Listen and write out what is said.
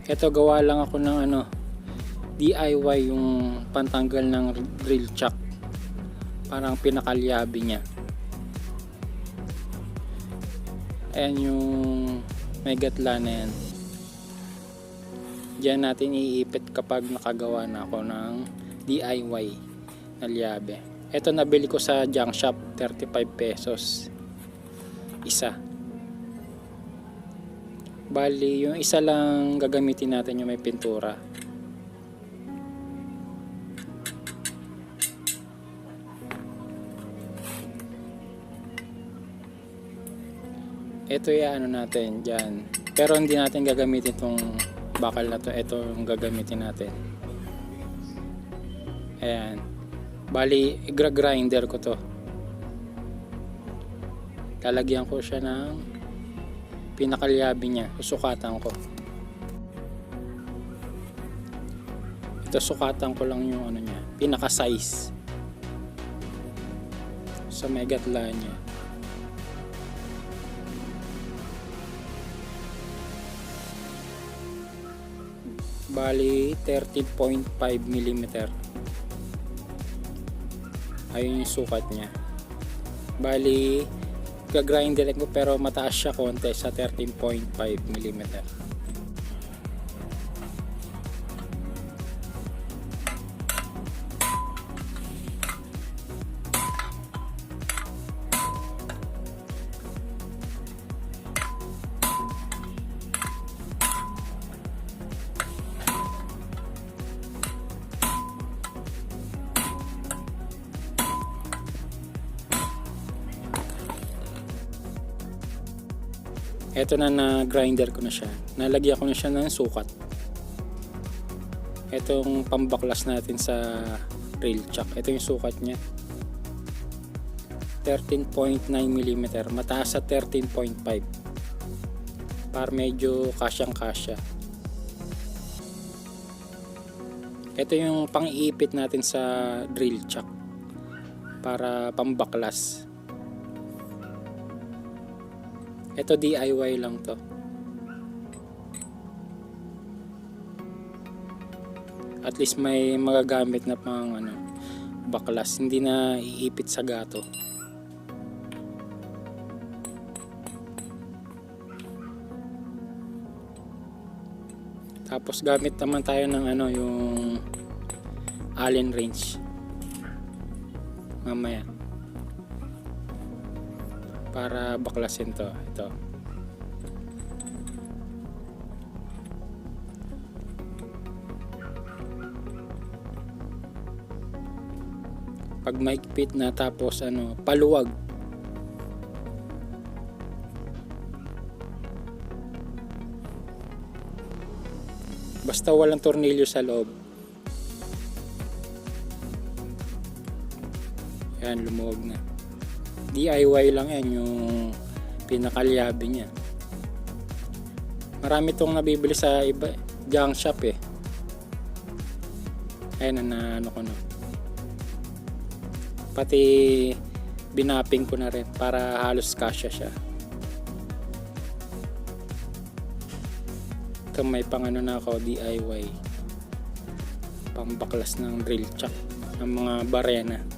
Ito, gawa lang ako ng DIY, yung pantanggal ng drill chuck, parang pinakalyabi niya. Ayan yung may gatla na yan. Diyan natin iipit kapag nakagawa na ako ng DIY na lyabe. Ito, nabili ko sa junk shop, 35 pesos isa. Bali, yung isa lang gagamitin natin yung may pintura. Ito yung natin dyan. Pero hindi natin gagamitin itong bakal na to. Ito yung gagamitin natin. Ayan. Bali, i-grinder ko to. Lalagyan ko siya ng pinakalyabi niya. Susukatan ko. Ito, sukatan ko lang yung niya, pinaka size sa may gatla niya. Bali 13.5 mm. Ayun yung sukat niya. Bali gagrinderin ko, pero mataas siya konti sa 13.5 mm. Ito na grinder ko na siya. Nalagyan ko na siya ng sukat. Itong pambaklas natin sa rail chuck. Ito yung sukat niya. 13.9 mm. Mataas sa 13.5. Para medyo kasyang-kasya. Ito yung pang-iipit natin sa drill chuck. Para pambaklas. Ito DIY lang to. At least may magagamit na pang baklas, hindi na iipit sa gato. Tapos gamit naman tayo ng yung Allen wrench mamaya para baklasin to. Ito. Pag maigpit na, tapos paluwag. Basta walang tornilyo sa loob. Yan, lumuwag na. DIY lang yan, yung pinakalyabi niya. Marami itong nabibili sa iba, junk shop eh. Ayan na ko na. Pati binapping ko na rin para halos kasya siya. Ito, may pang na ako, DIY. Pambaklas ng drill chuck ng mga barena.